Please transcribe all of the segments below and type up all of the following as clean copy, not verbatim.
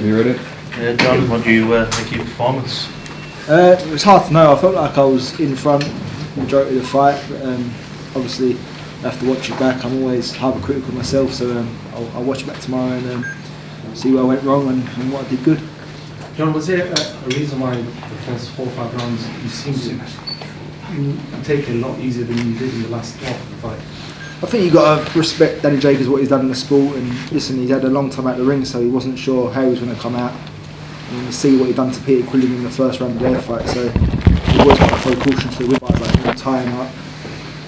you ready? John, what do you think of your performance? It was hard to know. I felt like I was in front majority of the fight, but obviously I have to watch it back. I'm always hypercritical myself, so I'll watch it back tomorrow and see where I went wrong and what I did good. John, was there a reason why the first 4 or 5 rounds you seemed to take it a lot easier than you did in the last half of the fight? I think you got to respect Danny Jacobs, what he's done in the sport, and listen, he's had a long time out the ring, so he wasn't sure how he was going to come out. And you see what he done to Peter Quillen in the first round of their fight, so he always got to throw caution to the wind by like, tie him up,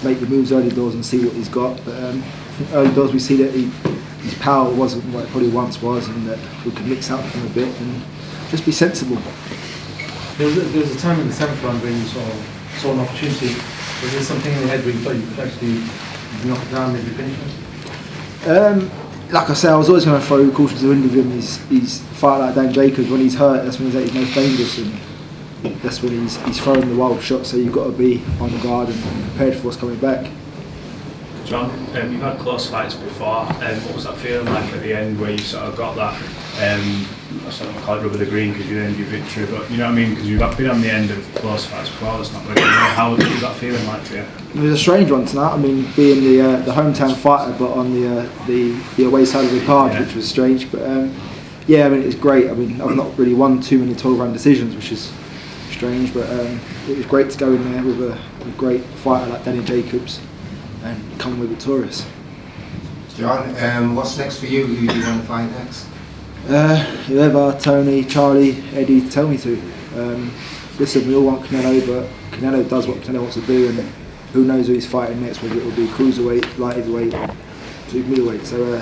make the moves early doors and see what he's got. But I think early doors we see that his power wasn't what it probably once was, and that we could mix out him a bit and just be sensible. There was a time in the 7th round when you saw an opportunity. Was there something in the head where you thought you could actually knock it down, maybe finish it? Like I say, I was always going to throw caution to the wind with him. He's fight like Dan Jacobs. When he's hurt, that's when he's at his most dangerous, and that's when he's throwing the wild shot. So you've got to be on the guard and prepared for what's coming back. John, you've had close fights before. What was that feeling like at the end, where you sort of got that? I sort of called rubber the green because you earned your victory, but you know what I mean? Because you've been on the end of close fights before. That's not really. How was that feeling like for you? It was a strange one tonight. I mean, being the hometown fighter, but on the away side of the card, which was strange. But yeah, I mean, it was great. I mean, I've not really won too many 12-round decisions, which is strange. But it was great to go in there with a great fighter like Danny Jacobs and come away victorious. John, what's next for you? Who do you want to fight next? Whoever, Tony, Charlie, Eddie tell me to. Listen, we all want Canelo, but Canelo does what Canelo wants to do, and who knows who he's fighting next, whether it will be cruiserweight, light heavyweight, middleweight. So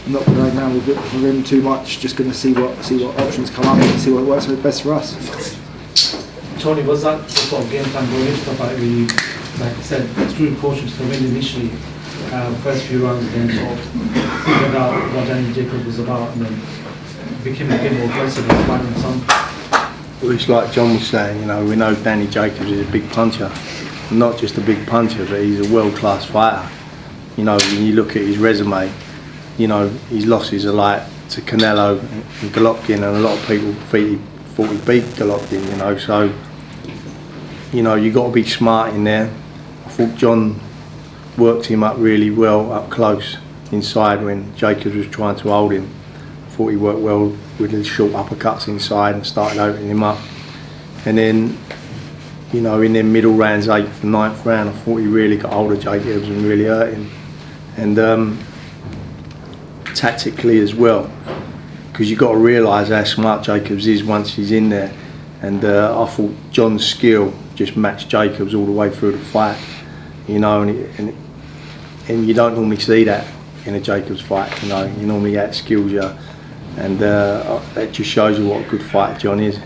I'm not going to run around with it for him too much. Just going to see what options come up and see what works best for us. Tony, was that the sort of game plan going into the fight where you, like I said, extreme caution to the wind initially, first few rounds, and then sort of figured out what Danny Jacobs was about, and then became a bit more aggressive and fighting some? It's like John was saying, you know, we know Danny Jacobs is a big puncher. Not just a big puncher, but he's a world-class fighter. You know, when you look at his resume, you know, his losses are like to Canelo and Golovkin, and a lot of people thought he beat Golovkin, you know, so, you know, you got to be smart in there. I thought John worked him up really well up close inside when Jacobs was trying to hold him. I thought he worked well with his short uppercuts inside and started opening him up. And then, you know, in them middle rounds, 8th and 9th round, I thought he really got hold of Jacobs and really hurt him. And tactically as well, because you've got to realise how smart Jacobs is once he's in there. And I thought John's skill just matched Jacobs all the way through the fight. You know, and you don't normally see that in a Jacobs fight. You know, you normally outskills you, and that just shows you what a good fighter John is.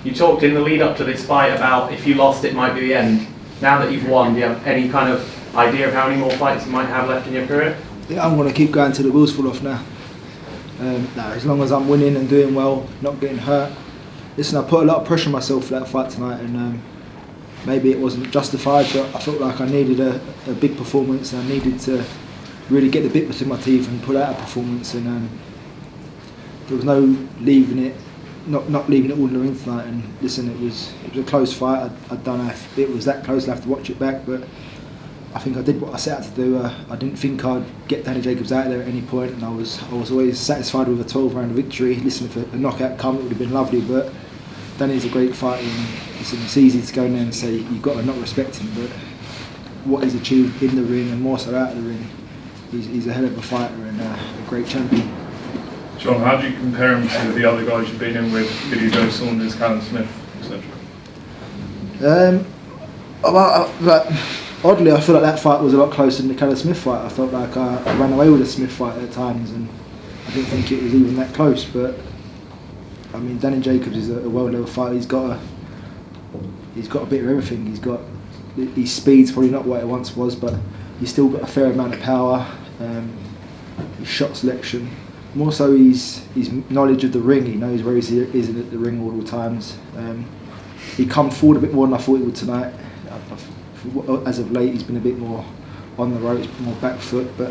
You talked in the lead up to this fight about if you lost it might be the end. Now that you've won, do you have any kind of idea of how many more fights you might have left in your career? Yeah, I'm going to keep going till the wheels fall off now. As long as I'm winning and doing well, not getting hurt. Listen, I put a lot of pressure on myself for that fight tonight, and maybe it wasn't justified, but I felt like I needed a big performance, and I needed to really get the bit between my teeth and put out a performance, and there was no leaving it, not leaving it all in the ring tonight. And listen, it was a close fight. I don't know if it was that close. I'll have to watch it back, but I think I did what I set out to do. I didn't think I'd get Danny Jacobs out there at any point, and I was always satisfied with a 12-round victory. Listen, if a knockout come, it would have been lovely, but Danny's a great fighter, and it's easy to go in there and say you've got to not respect him, but what he's achieved in the ring and more so out of the ring, he's a hell of a fighter and a great champion. John, how do you compare him to the other guys you've been in with, Billy Joe Saunders, Callum Smith, etc.? Oddly, I feel like that fight was a lot closer than the Callum Smith fight. I felt like I ran away with the Smith fight at times, and I didn't think it was even that close. But I mean, Danny Jacobs is a world-level fighter. He's got a bit of everything. His speed's probably not what it once was, but he's still got a fair amount of power. His shot selection, more so his knowledge of the ring. He knows where he is at the ring all the times. He come forward a bit more than I thought he would tonight. As of late, he's been a bit more on the ropes, more back foot. But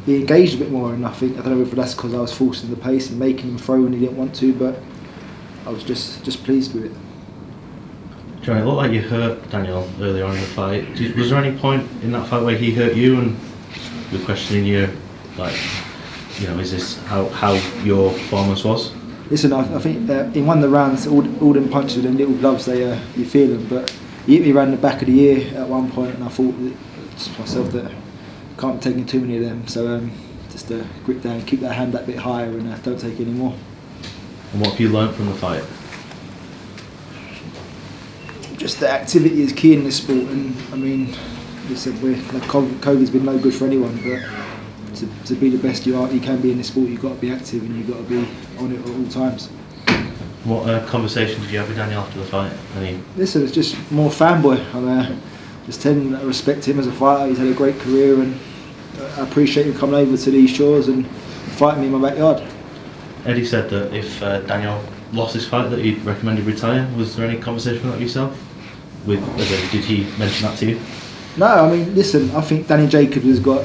he engaged a bit more, and I don't know whether that's because I was forcing the pace and making him throw when he didn't want to, but I was just pleased with it. John, it looked like you hurt Daniel earlier on in the fight. Was there any point in that fight where he hurt you and you were questioning you, like, you know, is this how your performance was? Listen, I think in one of the rounds, all them punches with them little gloves, you feel them, but he hit me around the back of the ear at one point, and I thought to myself that I can't be taking too many of them, so just grip down, keep that hand that bit higher, and don't take any more. And what have you learnt from the fight? Just that activity is key in this sport, and I mean, listen, COVID's been no good for anyone, but to be the best you can be in this sport, you've got to be active and you've got to be on it at all times. What conversation did you have with Daniel after the fight? Listen, it's just more fanboy. I'm just telling him that I respect him as a fighter. He's had a great career, and I appreciate him coming over to these shores and fighting me in my backyard. Eddie said that if Daniel lost his fight, that he'd recommend he retire. Was there any conversation with that yourself? Did he mention that to you? No, I mean, listen, I think Danny Jacobs has got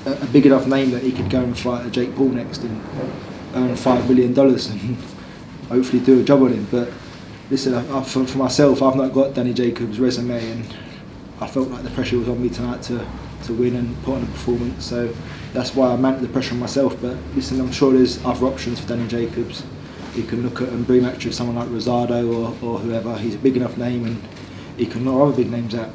a big enough name that he could go and fight Jake Paul next and earn $5 million and hopefully do a job on him. But listen, for myself, I've not got Danny Jacobs' resume, and I felt like the pressure was on me tonight to win and put on a performance. So that's why I mounted the pressure on myself. But listen, I'm sure there's other options for Danny Jacobs. He can look at and rematch with someone like Rosado or whoever. He's a big enough name, and he can knock other big names out.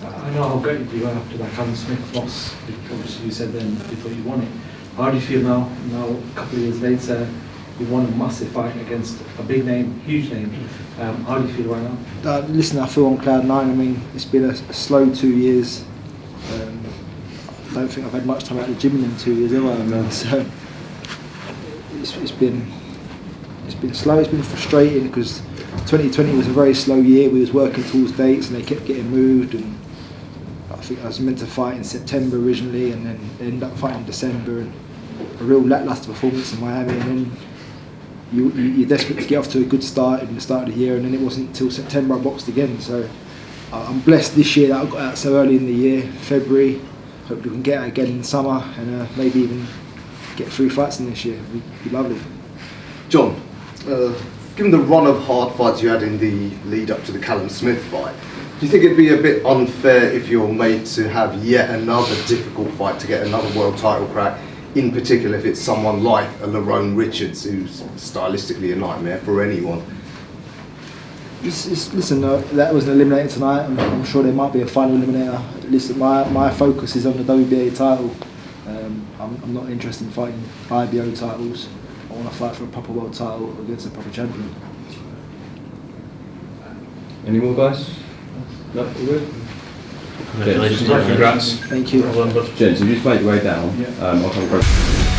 I know how great you were after that Callum Smith loss. Obviously, you said then you thought you won it. How do you feel now? Now, a couple of years later, you won a massive fight against a big name, huge name. How do you feel right now? Listen, I feel on cloud nine. I mean, it's been a slow 2 years. I don't think I've had much time out of the gym in 2 years, have I? No. So it's been slow. It's been frustrating because 2020 was a very slow year. We was working towards dates and they kept getting moved, and I think I was meant to fight in September originally, and then ended up fighting in December, and a real lacklustre performance in Miami, and then you're desperate to get off to a good start in the start of the year, and then it wasn't until September I boxed again. So I'm blessed this year that I got out so early in the year, February. Hopefully we can get out again in the summer and maybe even get 3 fights in this year. It'd be lovely. John, given the run of hard fights you had in the lead up to the Callum Smith fight, do you think it'd be a bit unfair if you're made to have yet another difficult fight to get another world title crack, in particular if it's someone like a Lerone Richards, who's stylistically a nightmare for anyone? Listen, that was an eliminator tonight. I'm sure there might be a final eliminator. Listen, my focus is on the WBA title. I'm not interested in fighting IBO titles. I want to fight for a proper world title against a proper champion. Any more, guys? No, all good? Congratulations. Congrats. Thank you. Well done, bud. Gents, you just make your way down. Yeah. I'll come across.